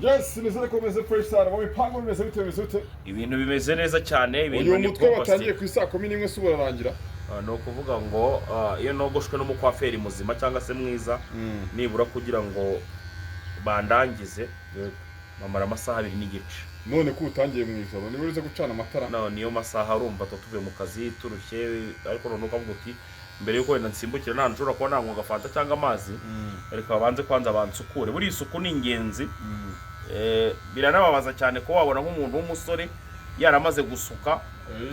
Yes, nizere ko meze fresh sana. Mu bipango bimeze bite? Ibintu bimeze neza cyane, ibintu ni mutwe batangiye ku isa 11 subura rangira. No kuvuga ngo iyo nogoshwe n'umukwaferi muzima cyangwa se mwiza nibura kugira ngo bandangize mamara amasaha 2 n'igice. None ko utangiye mu ijoro ni burize gucana amatara. No niyo masaha urumva tuvuye mu kazi turushye ariko none ukavuga uti mbere yuko wenda nsimbukira nta nshobora kuba nanywa gafanta cyangwa amazi ariko babanze kwanza bansukure. Buri isuku ni ingenzi. Biranababaza cyane ko wabona nk'umuntu w'umusore yaramaze gusuka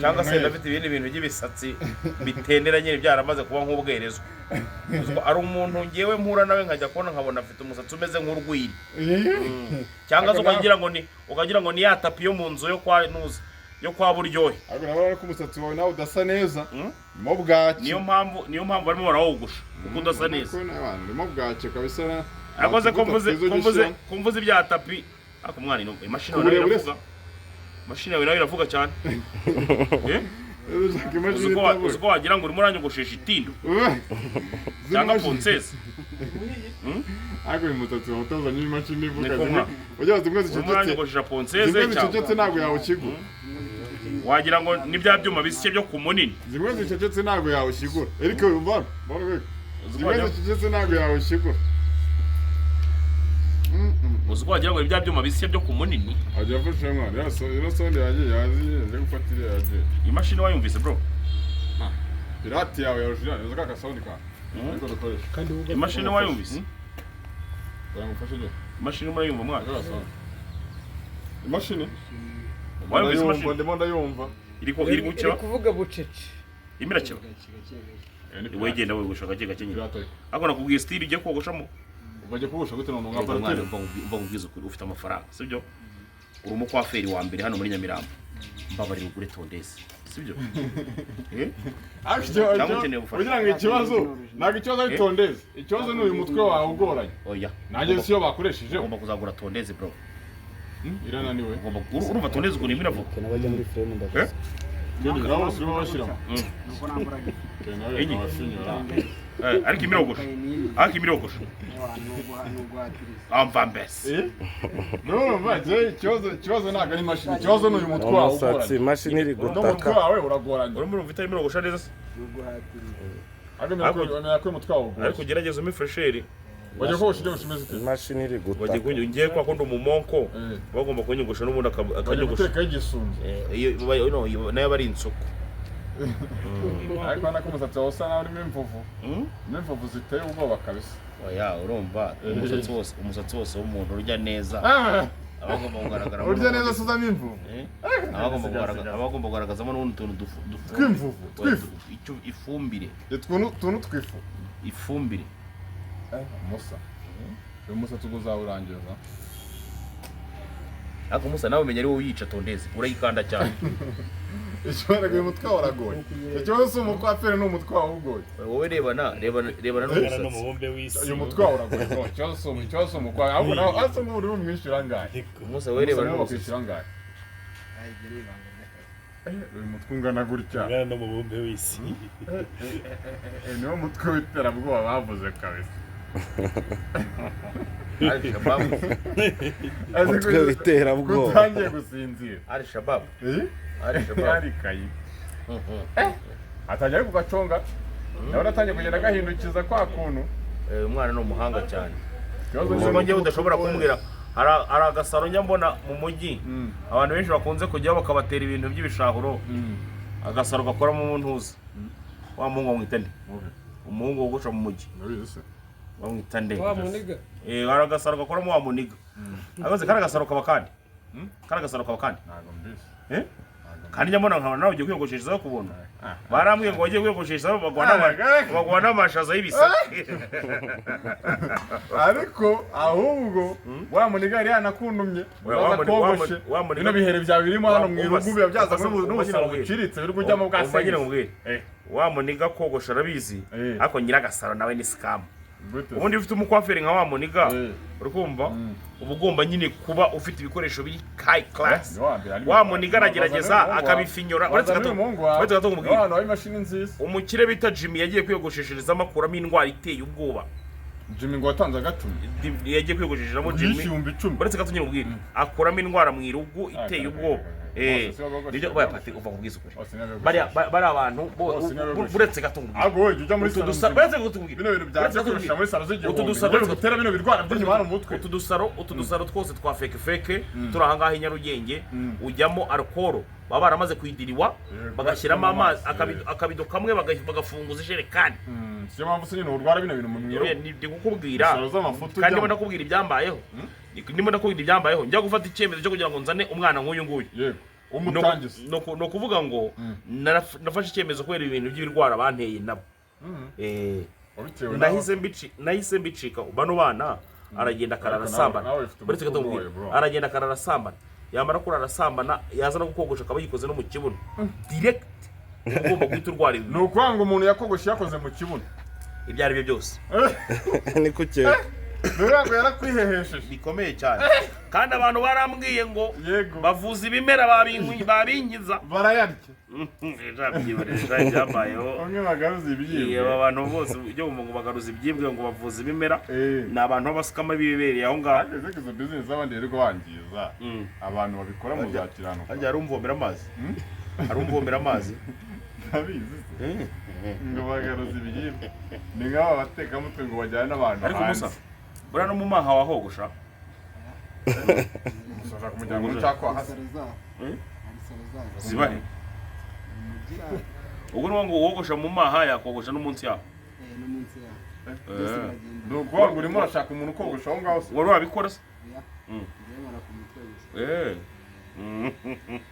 cyangwa se ndafite ibindi bintu by'ibisatsi bitendera nyine byaramaze kuba nk'ubwerezwa. Ari umuntu ngewe mpura nawe nkajya kubona nkabona afite umusatsi umeze nk'urwiri cyangwa zo ukagira ngo ni ya tapi yo mu nzu yo kwa Buryohe. Ariko nabona ko umusatsi wawe nawe udasa neza mo bwacye. Niyo mpamvu barimo barawugusha kuko udasa neza. Mo bwacye kabisa. Akoze kumvuze ibya tapi ako mwana ino imashini nayo iravuga cyane. Uzuko wagira ngo urimo uranyogoshesha itindo cyangwa ponseze. Ariko imutatu utoza n'imashini ivuga ujya zimwe zicecetse ponseze cyangwa ntabwo yawe kigo wagira ngo ni bya byuma bisye byo ku munini zimwe zicecetse ntabwo yawe kigura ariko urumva zimwe zicecetse ntabwo yawe kigura. Uzuko wagira ngo ibya byuma bisye byo ku munini ajya afashe mwana ino sonde yaje gufatira yaje imashini wayumvise bro. Pirate yawe original uzuka ka sound ka ariko dukoresha kandi imashini wayumvise baramufashe je imashini murayumva mwana imashini wayumvise imashini ndimo ndayumva iri gucyo kuvuga bucece imirakyo wegenda we gushaka gake nyine ako nakubwiye style ujye kogoshamo bajye kugusha gute none ngapara umva kubwiza ukuri ufite amafaranga sibyo uri umukwaferi wa mbere hano muri Nyamirambo mbabarira ugure tondesi sibyo ugira ngo ikibazo ntabwo ikibazo ari tondesi ikibazo ni uyu mutwe wawe ugoranye oya nanjye siyo bakoresheje ugomba kuzagura tondesi bro. Irananiwe urumva tondesi ukuntu imiravuga bajya muri frame ndavuze nawe usubira bashyiramo nuko namburaga ariko imirogosho amva mbese no ikibazo ntabwo ari imashini ikibazo ni uyu mutwe wawe umusatsi imashini iri gutaka umutwe wawe uragoranye urimo urumva itari imirogosho neza se ariko umutwe wawe ariko ugerageza umifresheri wajya ko ushije ushimeze ute imashini iri gutaka wajya kungiye kwa kondo umumonko bagomba kunyogosha n'ubundi akanyogosha guteka igisunzu iyo nayo bari insuku ariko nako umusatsi wawe usa naho urimo imvuvu ziteye ubwoba kabisa. Oya urumva umusatsi wose w'umuntu urya neza abagomba kugaragara urya neza suzamo imvuvu abagomba kugaragazamo n'ubundi tuntu tw'imvuvu ifumbire tuntu twifu ifumbire musa uyu musatsi uzawurangiza ariko musa nawe umenya ari wowe uyica tondezi urayikanda cyane ishobora uyu mutwe waragoye ikibazo si umukwaferi ni umutwe wawe ugoye wowe rebana n'umusatsi uyu mutwe wawe uragoye ikibazo si umukwaferi ahubwo nawe asa nk'uri bumwishyura angahe musa wowe rebana n'umusatsi angahe uyu mutwe ungana gutya ungana n'umubumbe w'isi niwo mutwe w'iterabwoba bavuze kabisa. umutwe w'iterabwoba utangiye gusinzira Al-Shabaab ari kayi atangiye kugaconga nawe atangiye kugenda agahindukiza kwa kuntu umwana ni umuhanga cyane ubuzima ngewe udashobora kumbwira hari agasaro njya mbona mu mujyi abantu benshi bakunze kujyaho bakabatera ibintu by'ibishahuro agasaro gakoramo umuntuza wa muhungu wamwita nde umuhungu wogosha mu mujyi wamwita nde hari agasaro gakoramo wa muniga akoze kari agasaro kaba kandi ntabwo mbese kandi njya mbona nkabona nawe ugiye kwiyogosheshaho kubona barambwiye ngo wagiye kwiyogosheshaho bagwa n'amashaza y'ibisate ariko ahubwo wa muniga yari yanakuntumye uraza kogoshe bino bihere byawe birimo hano mu irugu biba byaza n'ubusaro buciritse biri kujyamo bwa sengi wa muniga kogosha arabizi ariko nyiragasaro nawe ni scam ubundi ufite umukwaferi nka wa muniga urukumva uba ugomba nyine kuba ufite ibikoresho biri high class wa muniga aragerageza akabifinyora uretse gato kumubwira umukire bita Jimmy yagiye kwiyogoshesherezamo akuramo indwara iteye ubwoba Jimmy ngo watanze agatumi yagiye kwigujijiramo Jimmy ibihumbi 10 baretse gato nyine ubwira akuramo indwara mu irugu iteye ubwoba nibyo bayapati uva kubwiza ukuri bari abantu buretse gato ubwira ago ujya muri salon baretse gato ubwira bino bintu byaje kurusha muri salon z'igihugu gutera bino birwara by'inyuma mu mutwe utudusaro twose twa feke turi aha ngaha i Nyarugenge ujyamo alcohol baba baramaze kuyidiriwa bagashyiramo amazi akabido kamwe bagafunguza ijerekani siyo mpamvu se nyine urwara bino bintu mu mwiro ndi kukubwira kandi ndimo ndakubwira ibyambayeho ndimo ndakubwira ibyambayeho njya gufata icyemezo cyo kugira ngo nzane umwana nk'uyu nguyu yego umutangiza no kuvuga ngo nafashe icyemezo kubera ibintu by'ibirwara banteye nabo nahise mbicika bano bana aragenda akararasambana baretse gato mbwira aragenda akararasambana yamara kurarasambana yaza no gukogosha akaba yikoze no mu kibuno direct ugomba guhita urwara ni ukwanga umuntu yakogosha yakoze mu kibuno ibyo ari byo byose ni kuke ntabwo yarakwihehesheje bikomeye cyane kandi abantu barambwiye ngo bavuza ibimera babinkiza barayarya byambayeho bamwe bagaruza ibyibwe abantu bose ibyo ngo bagaruza ibyibwe ngo bavuza ibimera ni abantu b'abasikama bibereye aho ngaho ageze izo business abandi rero bangiza abantu babikora mu zakiranuka hajya arumvomera amazi arumvomera amazi ndabizi ngo bagaruza ibyibwe ni nk'aba batekamutwe ngo bajyane n'abantu hanze buriya no mu maha wahogosha musoza kumujyana muri cyakwa hasi zibahe ubwo ni ngo wogosha mu maha yakogosha no munsi yaho ni ukuvuga ngo urimo urashaka umuntu ukogosha aho ngaho se wari wabikora se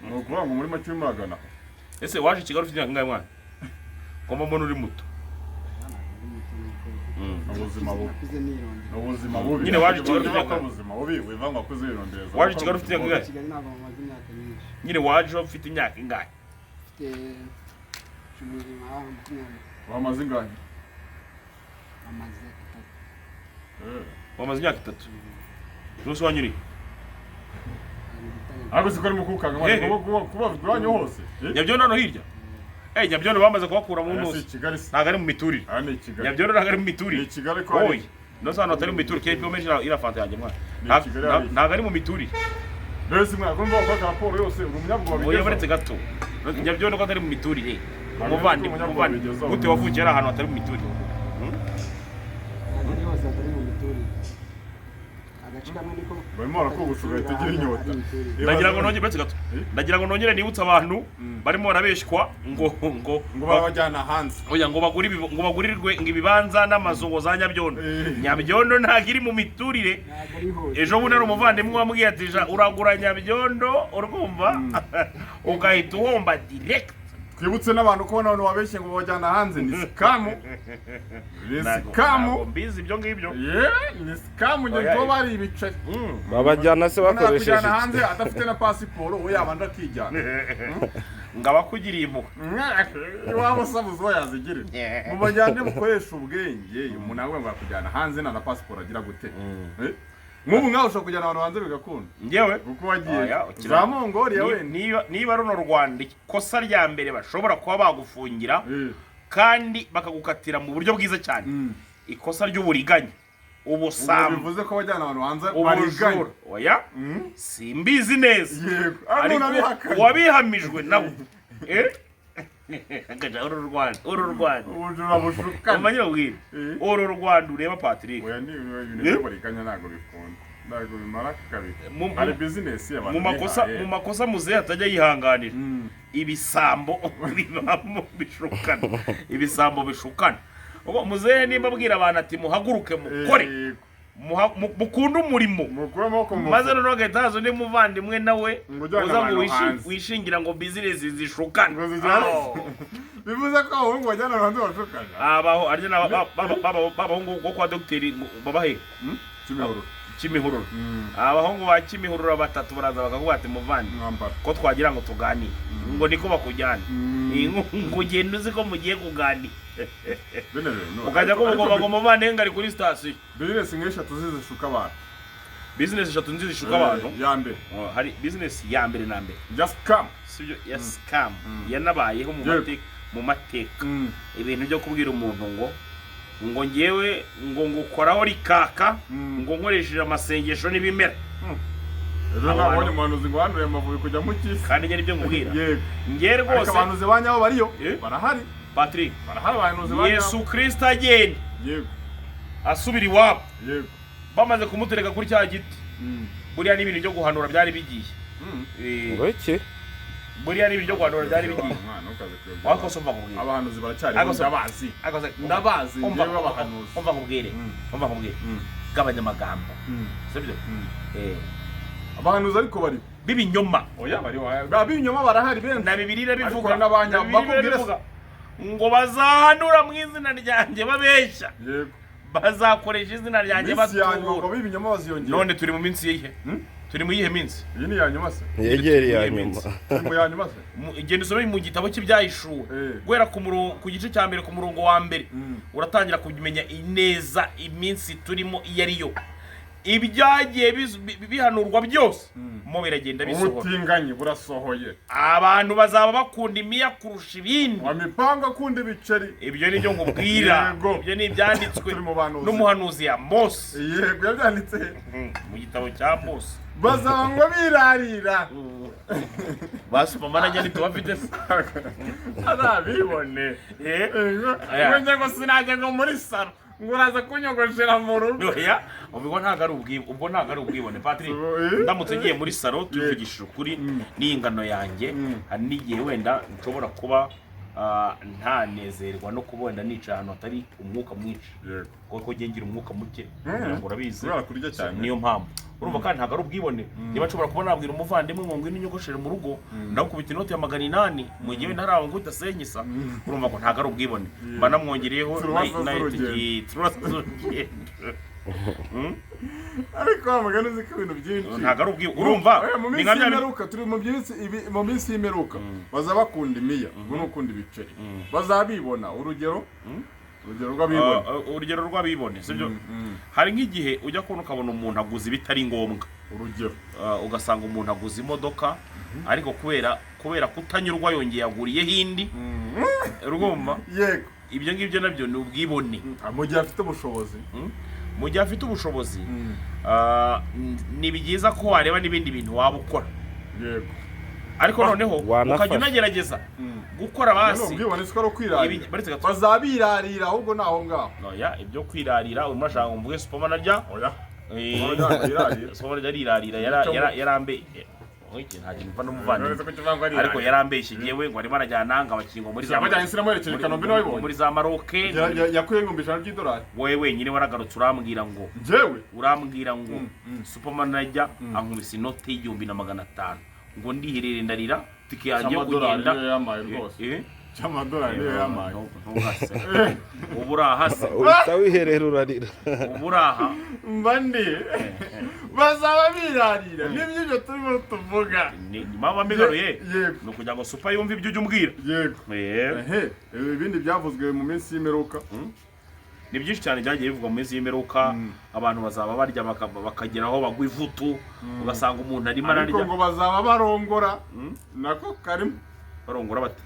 ni ukuvuga ngo muri make urimo uragana ese waje i Kigali ufite imyaka ingahe mwana ngomba mbona uri muto ubuzima bubi nyine waje i Kigali ufite imyaka ubuzima bubi wivanga wakuze wirondereza waje i Kigali ufite imyaka ingahe nyine waje ufite imyaka ingahe wamaze ingahe wamaze imyaka 3 rwose wanyuriye ariko siko arimo kukanga kuba bwanyu hose Nyabyondo no hirya Nyabyondo bamaze kubakura mu ntuzi ntago ari mu miturire Nyabyondo ntago ari mu miturire oyi no sana atari mu miturire kepi omeje irafanta yanjye mwana ntago ari mu miturire Bese mwana kumva ko raporo yose umunyabwo bigeze oya baretse gato Nyabyondo ko atari mu miturire umuvandi gute wavukiye ari ahantu atari mu miturire barimo barakogosha ugahita ugira inyota ndagira ngo nongere nibutse abantu barimo barabeshywa ngo babajyana hanze oya ngo bagurirwe ngo ibibanza n'amazu ngo za Nyabyondo Nyabyondo ntago iri mu miturire ejo bundi ari umuvandimwe wambwiye ati uragura Nyabyondo urumva ugahita uhomba direct twibutse n'abantu ko none wabeshye ngo bajyana hanze ni scam mbizi ibyo ngibyo ni scam nyo bari ibiceri babajyana se bakoresheje kujyana hanze adafite na pasiporo we yabanda kijyana ngabakugiriye impuhwe wabo sabuzo yazigire mu bajyane mukoresha ubwenge umuntu nawe ngo akujyana hanze na pasiporo agira gute nk'ubu nkaho ushobora kujyana abantu hanze bigakunda ngewe kuko wagiye za Mongolia we niba runo Rwanda ikosa rya mbere bashobora kuba bagufungira kandi bakagukatira mu buryo bwiza cyane ikosa ry'uburiganya ubusambo bivuze ko bajyana abantu hanze bariganya oya simbizi neza yego wabihamijwe nabo akaja uru Rwanda ubujura bushukana umanye ubwire uru Rwanda ureba Patrick oya ni ibintu bariganya ntago bikunda ntago bimara kabiri ari business y'abantu mu makosa muzehe atajya yihanganira ibisambo bibamo bishukana ubwo muzehe nimba abwira abantu ati muhaguruke mukore mukunda umurimo maze noneho agahita haza undi muvandimwe nawe uza ngo wishingira ngo business zishukane bivuze ko abahungu bajyana hanze bashukana abaho arya babahungu bo kwa dogiteri babahe Kimihurura abahungu ba Kimihurura batatu baraza bakavuga ati muvandi ko twagira ngo tuganire ngo niko bakujyana ngo ugenda uzi ko mugiye kuganira ukajya ko ngo muvandi ngari kuri station business nk'eshatu zishuka abantu business eshatu zishuka abantu ya mbere hari business ya mbere na mbere just scam sibyo ya scam yanabayeho mu mateka ibintu byo kubwira umuntu ngo ngo ngewe ngo ngukoraho rikaka ngo nkoresheje amasengesho n'ibimera. Ejo nabonye umuhanuzi ngo hanure Amavubi kujya mu cyisi kandi nyari byo ngubwira. Yego. Ngiye rwose abahanuzi banyaho bariyo barahari. Patrick, barahari abahanuzi banyaho. Yesu Kristo agenda. Yego. Asubira iwabo. Yego. Bamaze kumutereka kuri cya giti. Buriya n'ibintu byo guhanura byari bigiye. ngo iki Buriya n'ibintu byo guhanura byari bigiye. Wakoso mva kubwira. Abahanuzi baracyari ndabazi. Ngewe abahanuzi. Umva kubwire. Gabanya amagambo. Sibyo? Abahanuzi ariko bari bibinyoma. Oya bari bibinyoma barahari benshi. Na Bibiliya bivuga n'abanyabakubwira ngo bazahanura mu izina ryanjye babeshya. Yego. Bazakoresha izina ryanjye batubura. Ngo bibinyoma baziyongera. None turi mu minsi yihe? Turi mu yihe minsi? Iyi ni ya nyuma se. yegere ya nyuma Mu ya nyuma se. Igenda usome mu gitabo cy'ibyahishuwe. Guhera ku gice cya mbere ku murongo wa mbere. Uratangira kumenya ineza iminsi turimo iyo ari yo. Ibyagiye bihanurwa byose mo biragenda bisohora. Ubutinganyi burasohoye. Abantu bazaba bakunda imiya kurusha ibindi. Wamipanga akunda ibiceri. Ibyo ni byo ngubwira. Ibyo ni ibyanditswe n'umuhanuzi ya Mose. Yego yabyanditse mu gitabo cya Mose. Bazangwa birarira. Basoma manajya ntitubafite se. Arabibone. Ngo ngo sinajya ngo muri saro. Nguraza kunyogoshera mu rugo. Oya, ubwo ntago ari ubwibone Patrick. Ndamutse ngiye muri saro tuvugisha ukuri n'ingano yanjye, hari n'igihe wenda nshobora kuba ntanezerwa no kubona nica ahantu atari umwuka mwinshi. Kuko ngira umwuka muke. Urabizi. Niyo mpamvu. Urumva kandi ntago ari ubwibone. Niba nshobora kuba nabwira umuvandimwe ngo ngwino inyogoshera mu rugo, ndakubita inoti ya 800 mu gihe ntaraho ngo utasenyisa. Urumva ko ntago ari ubwibone. Mba namwongereyeho ariko amagana uzi ko ibintu byinshi ntago ari ubwibone. Urumva ni nka byaruka turi mu minsi y'imeruka bazabakunda imiya ngo n'ukunda ibiceri bazabibona urugero rw'abibone sibyo. Hari nk'igihe ujya kubona ukabona umuntu aguze bitari ngombwa. Urugero ugasanga umuntu aguze imodoka ariko kubera kutanyurwa yongeye aguriyeho indi. Urumva? Yego. Ibyo ngibyo nabyo ni ubwibone. Mu gihe afite ubushobozi. Mu gihe afite ubushobozi ni byiza ko wareba n'ibindi bintu waba ukora. Yego. Ariko noneho ukajya unagerageza gukora basi. Ubwibone siko ari kwirarira. Bazabirarira ahubwo naho ngaho. Oya, ibyo kwirarira umashaka umvuge Superman arya. Oya. Superman arirarira yarambe. Oike nta kintu mva n'umuvandimwe. Ariko yarambeshye ngewe ngo arimo arajyana ngo abakingo muri za muri za Maroc. Yakuye $500 wowe wenyine waragarutse urambwira ngo Superman arajya ankubise inoti $1,500 ngo ndiherere ndarira tike yanjye kugenda cy'amadolari niyo yamaye. Uburahase uhita wiherera urarira. Uburaha mbandi bazaba birarira n'ibyo turimo tuvuga. Ni mama migaruye no kugira ngo Super yumve ibyo umbwira. Yego. Ibindi byavuzwe mu minsi y'imperuka. Ni byinshi cyane byagiye bivugwa mu minsi y'imperuka. Abantu bazaba barya bakageraho bagwa ivutu ugasanga umuntu arimo ararya. Ariko ngo bazaba barongora nako karimo barongora bate.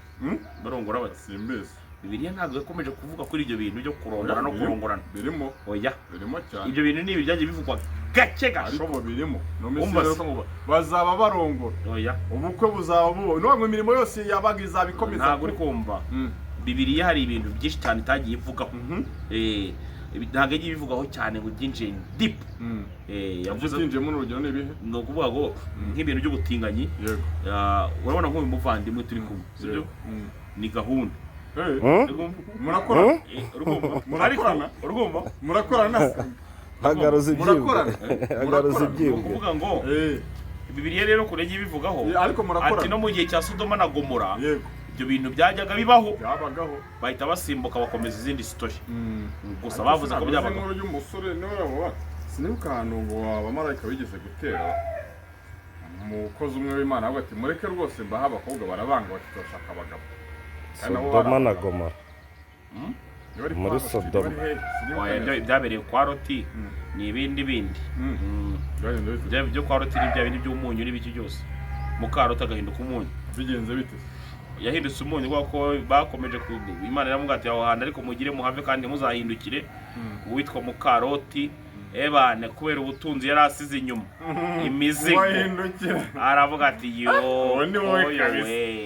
Barongora bate simbese. Bibiliya ntabwo yakomeje kuvuga kuri ibyo bintu byo kurongora no kurongorana. Birimo. Oya. Birimo cyane. Ibyo bintu ni byagiye bivugwa gake gashobo birimo. No minsi y'imperuka ngo bazaba barongora. Oya. Ubukwe buzaba bubo. No imirimo yose yabaga izabikomeza. Ntabwo uri kumva. Bibiliya hari ibintu byinshi cyane itagiye ivugaho. Ntabwo yagiye bivugaho cyane ngo byinjiye deep. Yavuze byinjiyemo n'urugero n'ibihe. No kuvuga ngo nk'ibintu by'ubutinganyi. Yego. Urabona nk'uyu muvandimwe turi kumwe. Sibyo? Ni gahunda. Murakora? Urumva? Murakorana? Hagaruza ibyibwe. Kuvuga ngo Bibiliya rero kure yagiye bivugaho. Ariko murakora. Ati no mu gihe cya Sodoma na Gomora. Yego. Ibyo bintu byajyaga bibaho. Byabagaho. Bahita basimbuka bakomeza izindi story. Gusa bavuze ko byabaga. Inkuru y'umusore niwe yabo. Sinibuka ahantu ngo abamarayika bigeze gutera. Umukozi umwe w'Imana avuga ati mureke rwose mbaha abakobwa barabanga batashaka abagabo. Sodoma na Gomora. Muri Sodoma. Byabereye kwa Loti ni ibindi bindi. Byo kwa Loti ni bya bindi by'umunyu n'ibiki byose. Mukarota agahinduka umunyu. Bigenze bite? yahindutse umunyu kuko bakomeje Imana iramubwira ati aho hantu ariko mugire muhave kandi muzahindukire uwitwa Mukaroti ebane kubera ubutunzi yari asize inyuma imizigo aravuga ati yo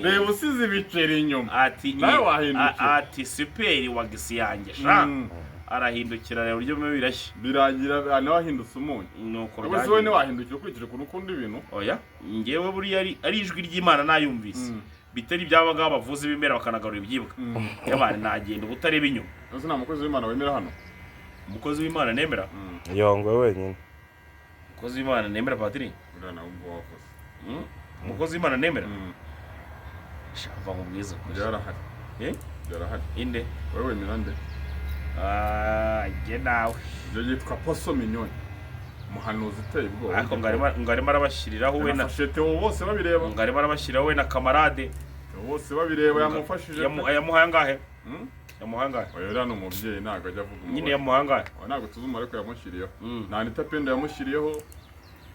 reba usize ibiceri inyuma ati siperi wagisiyange sha arahindukira rero buryo mwe birashye birangira nawe ahindutse umunyu nuko byaje wowe wahindukira ukurikije ukuntu ukunda ibintu oya ngewe buri ari ijwi ry'Imana nayumvise bitari byabaga bavuze ibimera bakanagarura ibyibwa yabane nagenda ubutareba inyuma ese nta mukozi w'Imana wemera hano umukozi w'Imana nemera yongwe wenyine umukozi w'Imana nemera Padiri urana ubwo wakoze umukozi w'Imana nemera shava mu bwiza yarahari yarahari inde wewe wemera nde je nawe ibyo yitwa Poso Mignone umuhanuzi uteye ubwoba ariko ngarimo arabashiriraho we na Teo bose babireba ngarimo arabashiriraho we na kamarade bose babireba yamufashije yamuhaye angahe yamuhaye angahe oya rano umubyeyi ntago ajya avuga nyine yamuhaye angahe ntago tuzuma ariko yamushyiriyeho nta nitapendo yamushyiriyeho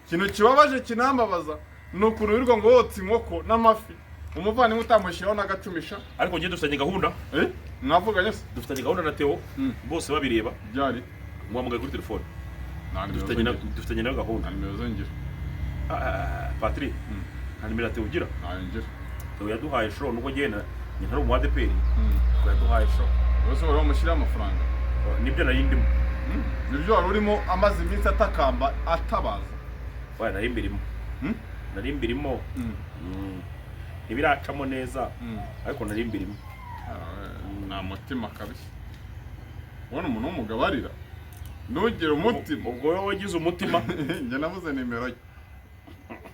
ikintu kibabaje kinambabaza ni ukuntu wirirwa ngo wotsa inkoko n'amafi umuvandimwe utamushyiraho n'agacumisha ariko ngiye dufitanye gahunda mwavuganye se dufitanye gahunda na Theo bose babireba byari muhamagaye kuri telefone dufitanye nawe gahunda nimero zongira Patrick nta nimero Theo ugira ngira Theo yaduhaye show nuko genda ni ntari umwade peri yaduhaye show bose bari bamushyira amafaranga nibyo nari ndimo nibyo wari urimo amaze iminsi atakamba atabaza oya nari mbirimo ntibiracamo neza ariko nari mbirimo nta mutima kabisa ubona umuntu w'umugabo arira ntugire umutima ubwo wowe wagize umutima njye nabuze nimero ye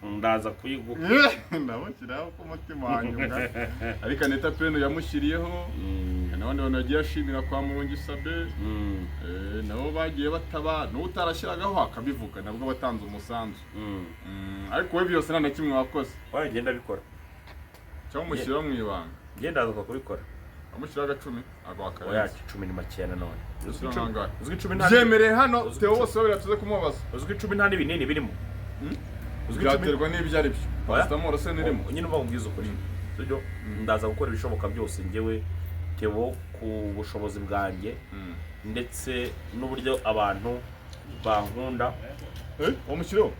ndaza kuyiguha ndamushyiraho ko umutima wanyunga ariko Anita Pendo yamushyiriyeho n'abandi bantu bagiye ashimira kwa Murungi Sabe nabo bagiye bataba n'utarashyiragaho akabivuga nabwo batanze umusanzu ariko we byose nta na kimwe wakoze wagenda bikora cyangwa umushyiraho mu ibanga ngenda aza kubikora amushyiraho 10 agwaka oya 10 ni macyana none uzwi 10 nta byemereye hano Theo bose babiratuze kumubaza uzwi 10 nta n'ibinini birimo byaterwa n'ibyo ari byo pastamoro se nirimo nyine uba ubwiza ukuri sibyo ndaza gukora ibishoboka byose ngewe Theo ku bushobozi bwanjye ndetse n'uburyo abantu bankunda wamushyiriho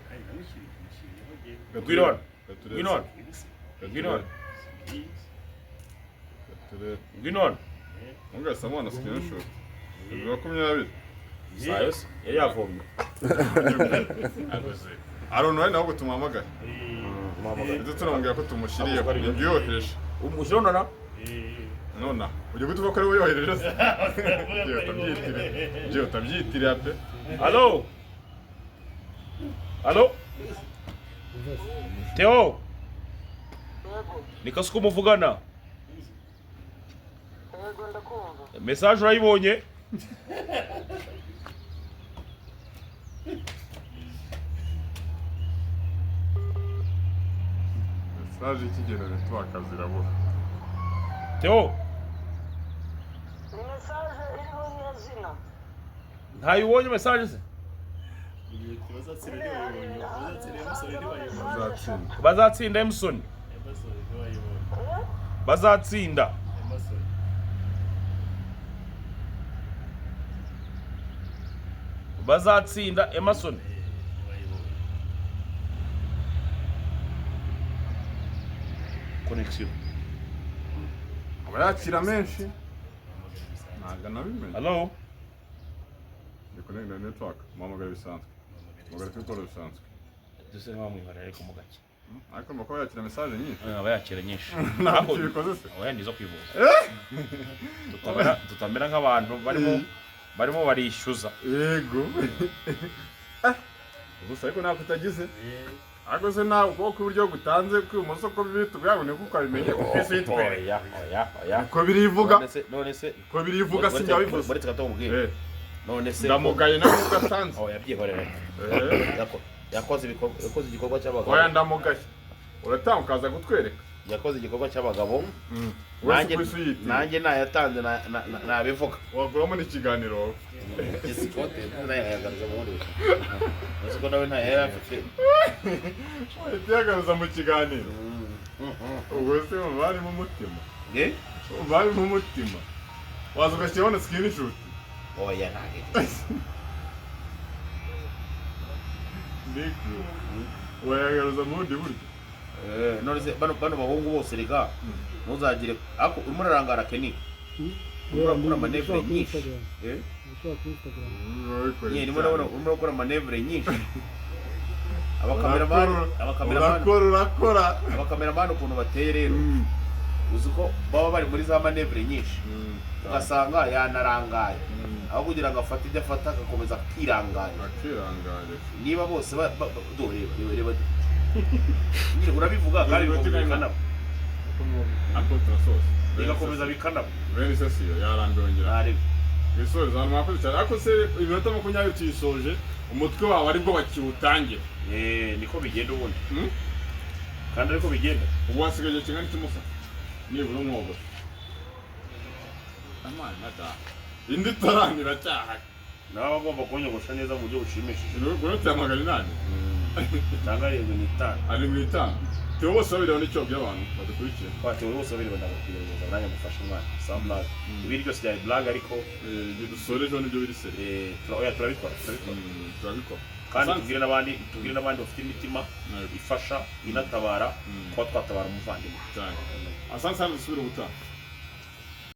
Gwirona ungasa mwana screenshot 20 sayos yari yavomye aronwe naho gutumamagara ndetse tunamubwira ko tumushyiriyeho yohereje umushyirona nona ujye gutuva ko ari we yohereje se je utabyitire pe allo Theo nikasuko muvugana message urayibonye message ikigenere twakazirabura Theo message iriho nyazina ntayibonye message se bazatsinda Emerson bazatsinda Emerson connection abayakira menshi ntago nabimenye hello connect network muhamagara bisanzwe muhamagara kuri bisanzwe duse nkamwihara ariko mu gake ariko mako yakira message nyinshi abayakira nyinshi ntabwo bikoze se oya ndizo kwivuza tutamera nk'abantu barimo barishyuza yego gusa ariko nako utagize ariko se nawe uko uburyo gutanze kw'imoso ko bibitu byabone kuko abimenye ko ese yitwe oya ko birivuga none se ko birivuga sinjya bivuze muri twato mubwire none se ndamugaye nawe ugatanze oya byihorere yakoze igikorwa cy'abagabo oya ndamugaye uratanga ukaza gutwereka yakoze igikorwa cy'abagabo wese ku isi yiti nanjye nayatanze nabivuga waguramo n'ikiganiro gisikote nayagaruza mu wundi uko nawe ntayari afite yagaruza mu kiganiro ubwo se barimo umutima barimo umutima waza ugashyiraho na screenshot oya ntabwo ndiko wayagaruza mu bundi buryo none se bano bahungu bose rega ntuzagire ako urimo urarangara Kenny urakora manevre nyinshi urimo urakora manevre nyinshi abakameramani ukuntu bateye rero uzi ko baba bari muri za manevre nyinshi ugasanga yanarangaye aho kugira ngo afate ibyo afata agakomeza akirangaya niba bose reba urabivuga kandi bikumvikana bigakomeza bikanaba bene sesiyo yarambongera bisoza abantu mwakoze cyane ariko se iminota 20 tuyisoje umutwe wawe aribwo bakiwutangira niko bigenda ubundi kandi ariko bigenda ubu wasigaje kingana cy'umusa nibura umwogo indi tarangira cyaha nawe agomba kunyogosha neza mu buryo bushimishije ubwo cyamagana inani cyangwa 75 ari mu itanu Theo bose babiri bane cyo by'abantu badukurikiye Theo bose babiri bandagakwiye nanya mufasha umwana samla ibiri byose bya blague ariko dusore jo nibyo biri seri turabikora kandi tubwire n'abandi bafite imitima ifasha inatabara kuba twatabara umuvandimwe cyane asanzwe dusubira ubutaha